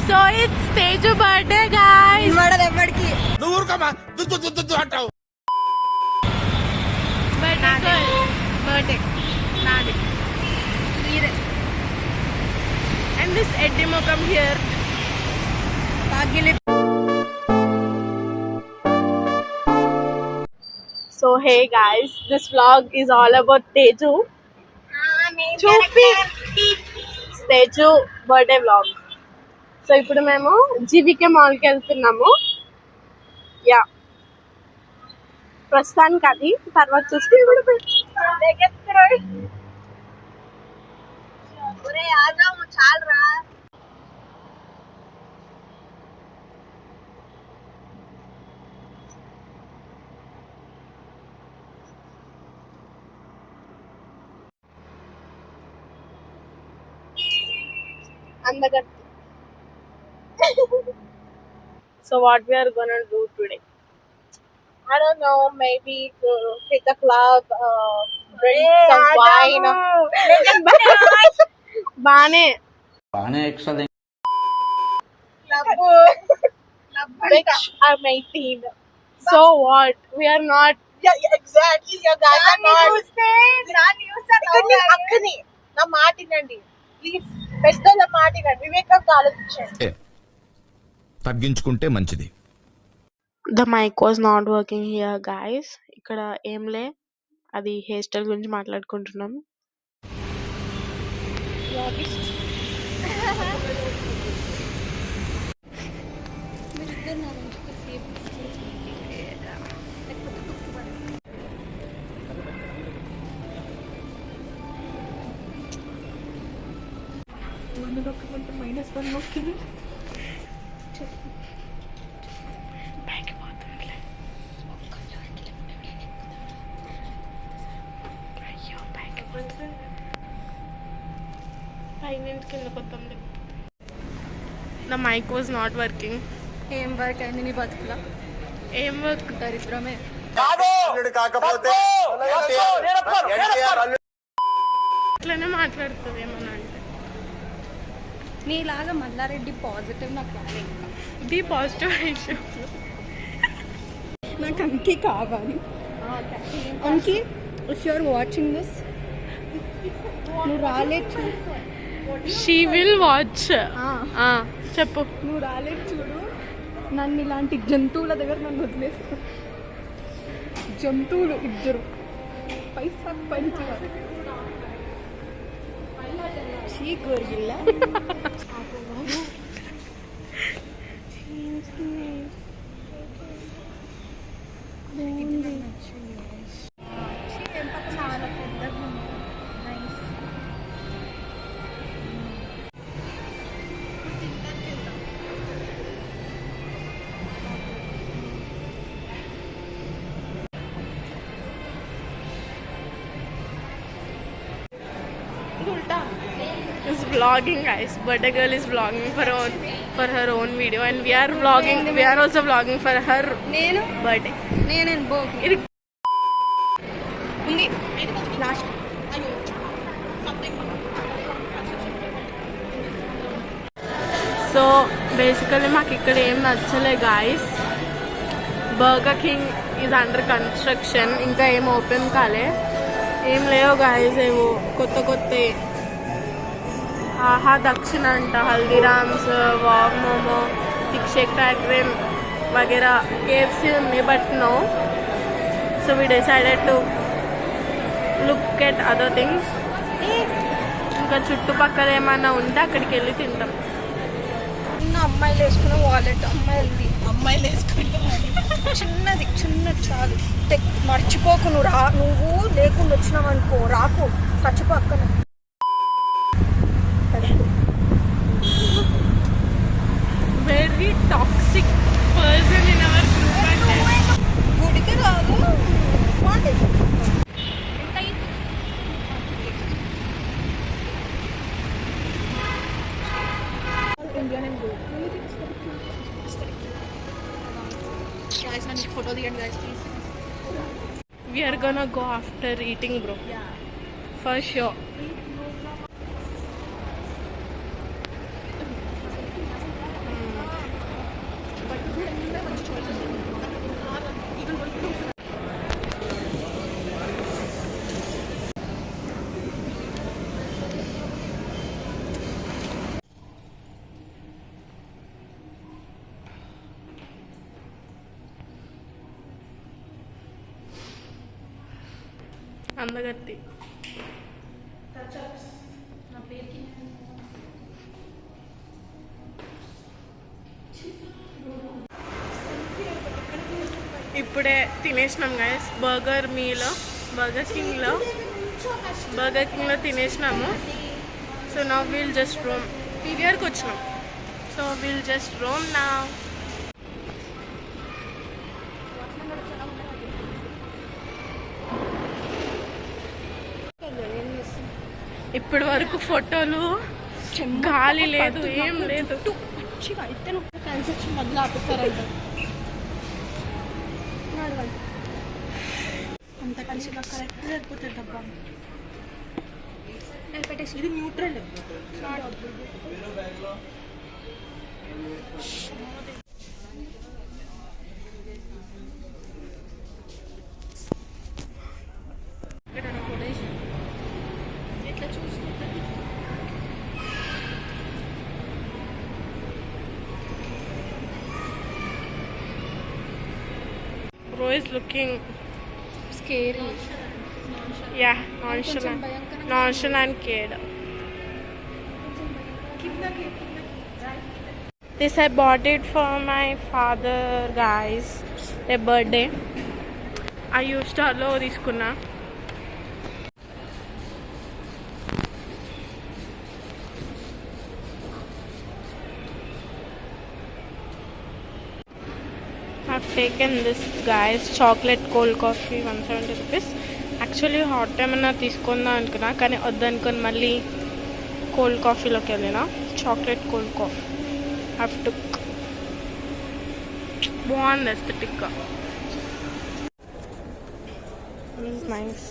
So it's Teju birthday guys. ఎవరికి నువ్వు ఊరుకోమా అంటావు. బర్త్డే నాది. And this Eddie Mokam here. So hey guys, this vlog is all about Teju. Teju birthday vlog. So ఇప్పుడు మేము జీవికే మాల్కి వెళ్తున్నాము. యా ప్రస్తుతానికి అది తర్వాత చూస్తే చాలరా. అందగత్తు. So what we are gonna do today? I don't know, maybe to hit the club, drink some wine. Bane extra thing. Which are 18. So what? We are not. Yeah, exactly. You guys are not. అక్కని నా మాటినండి please. పెద్దల మాటినండి, వివేకంగా ఆలోచించండి. తగ్గించుకుంటే మంచిది. The mic was not working here guys. ఇక్కడ ఏం లే, అది హెయిర్ స్టైల్ గురించి మాట్లాడుకుంటున్నాం. -1 నొక్కింది. The mic was not working. ఏం వర్క్ అయింది నీ బతుకులా? ఏం వర్క్? దరిద్రమే. అట్లనే మాట్లాడుతుంది ఏమన్నా అంటే. నీలాగా మల్లారెడ్డి పాజిటివ్ నాకు రాలే. ఇంకా బీ పాజిటివ్ ఇష్యూ. నాకు అంకి కావాలి. Anki if you are watching this, నువ్వు రాలేదు. She will watch. చెప్పు. నువ్వు రాలేదు చూడు, నన్ను ఇలాంటి జంతువుల దగ్గర నన్ను వదిలేస్తా. జంతువులు ఇద్దరు పైసా పంచేవారు. గొరిల్లా చాలా పెద్దగా ఉంది. Is vlogging guys. Birthday girl is vlogging for her own video, and we are vlogging. We are also vlogging for her birthday. నేను ఇది ఉంది లాస్ట్. సో బేసికలీ మాకు ఇక్కడ ఏం నచ్చలే guys. Burger king is under construction, ఇంకా ఏం open కాలే. ఏం లేవు గాయస్, ఏవో కొత్త కొత్త ఆహా దక్షిణ అంట, Haldiram's, wow momo, thick shake factory వగేరా, కేఎఫ్సీ ఉంది. But no, so we decided to look at other things. ఇంకా చుట్టుపక్కల ఏమన్నా ఉంటే అక్కడికి వెళ్ళి తింటాం. అమ్మాయిలు వేసుకున్న వాలెట్, అమ్మాయిలు వేసుకుంటే చిన్నది చాలు. మర్చిపోకు, నువ్వు లేకుండా వచ్చినావు అనుకో, రాకు, చచ్చిపోక్కన. Very toxic person in our group అంటే. గుడికి రాదు. Photo again, guys, please. We are gonna go after eating, bro. Yeah. For sure. అందగత్తి. ఇప్పుడే తినేసినాం గైస్ బర్గర్ బర్గర్ కింగ్లో తినేసినాము. So now will just roam. పీవీఆర్కి వచ్చినాం. సో విల్ జస్ట్ రోమ్ నా. ఇప్పటి వరకు ఫోటోలు, గాలి లేదు, ఏం లేదు. అయితే కన్స్ట్రక్షన్ మొదలు ఆపిస్తారంట. అంత కలిసి కరెక్ట్ సరిపోతుంది డబ్బా. పెట్టేసి ఇది న్యూట్రల్. ఇట్లా చూసుకుంటే Bro is looking scary. Yeah, nonchalant kid. This I bought it for my father, guys. Their birthday. I used to allow this kuna. I've taken this, guys, chocolate cold coffee, 170 rupees. Actually hot ఏమన్నా తీసుకుందాం అనుకున్నా కానీ వద్దనుకొని మళ్ళీ cold కాఫీలోకి వెళ్ళినా. Chocolate cold coffee have to. బాగుంది ఎస్థెటిక్గా. Nice.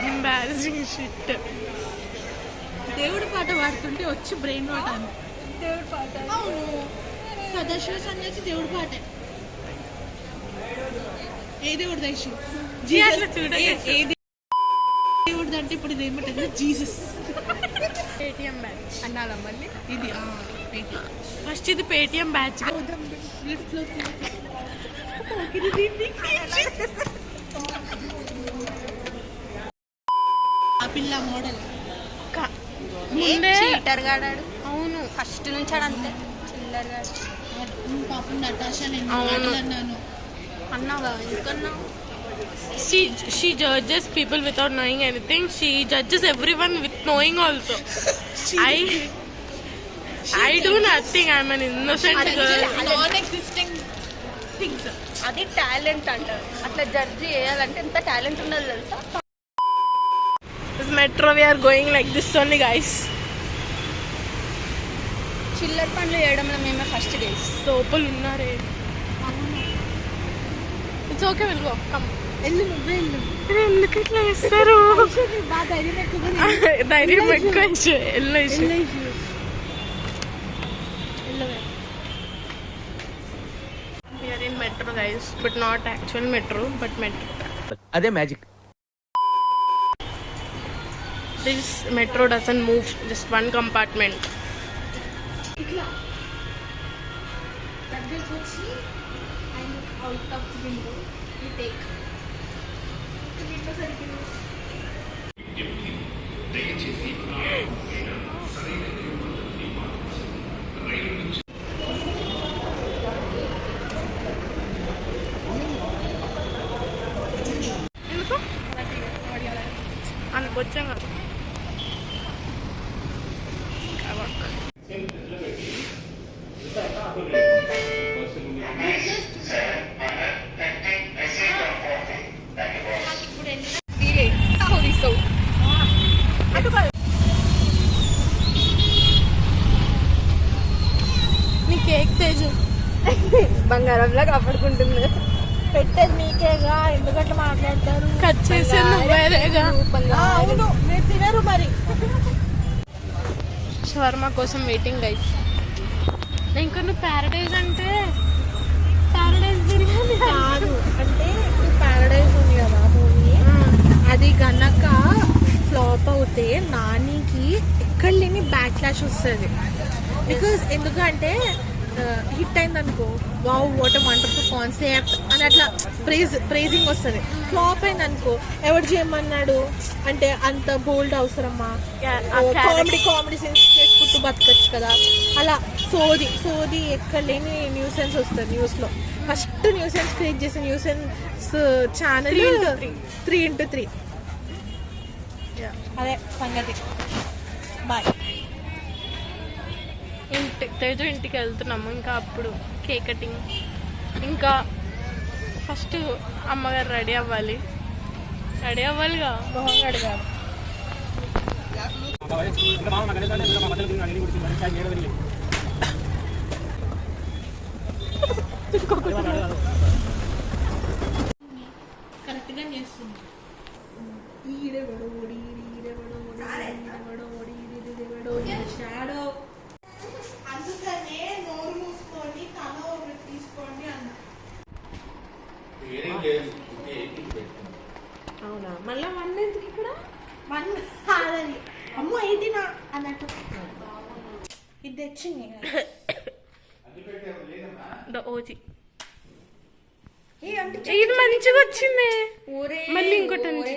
Embarrassing shit. దేవుడి పాట పాడుతుంటే వచ్చి బ్రెయిన్ వాట. దేవుడి పాట అవును. సదాశివ సన్యాసి దేవుడి పాటే. ఏ దేవుడు దైషు దేవుడు అంటే ఇప్పుడు ఇది ఏమంటే జీసస్. పేటిఎం బ్యాచ్ అన్నాలా మళ్ళీ ఇది ఫస్ట్ ఇది పేటిఎం బ్యాచ్. ఆ పిల్ల మోడల్ చీటర్ గాడాడు. అవును, ఫస్ట్ నుంచి అంతే చిల్లర్ గాడు. పాపం నటాషా నేను అన్నాను అన్నావా ఎందుకన్నా? She judges people without knowing anything. She judges everyone with knowing also. I do nothing. I'm an innocent girl. Non-existing things. అది టాలెంట్ అంటారు. అట్లా జడ్జి చేయాలంటే ఎంత టాలెంట్ ఉన్నది తెలుసా? This metro we are going like this only, guys. చిల్లర్ పనులు చేయడంలో మేమే ఫస్ట్ గైస్. లోపలు ఉన్నారే. It's okay, will go. Come ఎల్లు నువ్వే ఎల్లు. ఎందుకు ఇట్లా ఇస్తారు? బాగా ధైర్యం ఎక్కువ. ధైర్యం ఎక్కువ. ఎల్లు we are in metro, guys, but not actual metro, but metro. అదే magic. This metro doesn't move, just one compartment. ఇట్లా దగ్గరికి వచ్చి and out of window you take window సరిగ్గా. ఎందుకు అనుకొచ్చాం కదా. నీ కేక్ తేజు బంగారంలా కాపాడుకుంటుంది. పెట్టేది మీకేగా, ఎందుకంటే మాట్లాడతారు. కట్ చేసి నువ్వేగా. అవును, మీరు తినరు మరి. షవర్మా కోసం వెయిటింగ్ గైస్. ఇంకా నువ్వు ప్యారడైజ్ అంటే ప్యారడైజ్ బిర్యానీ కాదు అంటే ప్యారడైజ్ ఉంది కదా మూవీ, అది కనుక ఫ్లాప్ అవుతే నానికి ఎక్కడ లేని బ్యాక్ క్లాష్ వస్తుంది. బికాజ్ ఎందుకంటే హిట్ అయింది అనుకో, wow what a wonderful concept అని అట్లా ప్రైజింగ్ వస్తుంది. ఫ్లాప్ అయింది అనుకో, ఎవరు చేయమన్నాడు అంటే అంత బోల్డ్ అవసరమా, కామెడీ సెన్స్ చేసుకుంటూ బతకచ్చు కదా, అలా సోది ఎక్కడ లేని న్యూసెన్స్ వస్తుంది న్యూస్లో. ఫస్ట్ న్యూసెన్స్ క్రియేట్ చేసిన న్యూసెన్స్ ఛానల్ 3x3. అదే సంగతి. బాయ్. తేజు ఇంటికి వెళ్తున్నాము. ఇంకా అప్పుడు కేక్ కటింగ్, ఇంకా ఫస్ట్ అమ్మగారు రెడీ అవ్వాలిగా. అడిగారు కరెక్ట్గా చేస్తుంది. అందుకనే నోరు మూసుకొని తల ఒకటి తీసుకోండి అన్న. అవునా, మళ్ళీ 1 ఎందుకు ఇక్కడ? 1 కాదని అమ్మో 18 అన్నట్టు ఇది తెచ్చింది. ఓజీ ఇది మంచిగా వచ్చింది. మళ్ళీ ఇంకోటి ఉంది.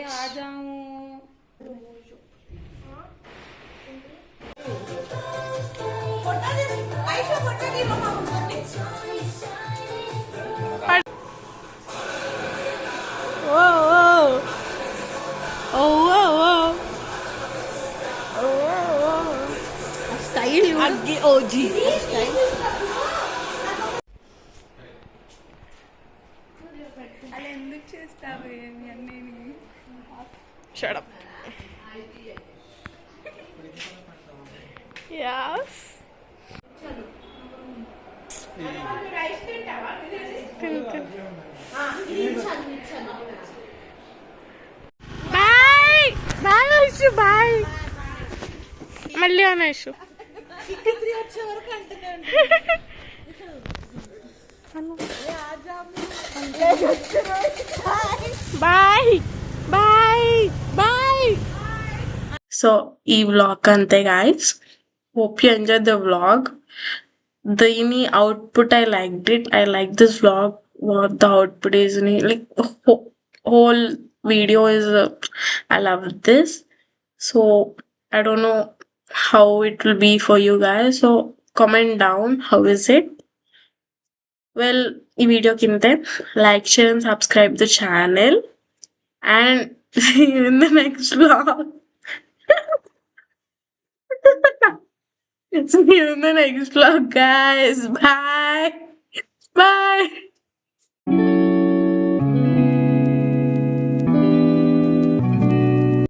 Style OG style. అలా ఎందుకు చేస్తావు అన్నీ? Shut up. Yes. Bye. Bye, Aishu. Bye. మళ్ళీ అన్న Aishu. వచ్చే వరకు అంటున్నాను. Bye. Bye. Bye. So, ఈ vlog అంతే guys. Hope you enjoyed the vlog. The output I liked it. I like this vlog. What the output is like whole video is I love this. So I don't know how it will be for you guys. So comment down how is it. Well, ఈ video కింద like, share and subscribe the channel and see you in the next vlog. See you in the next vlog, guys. Bye. Bye.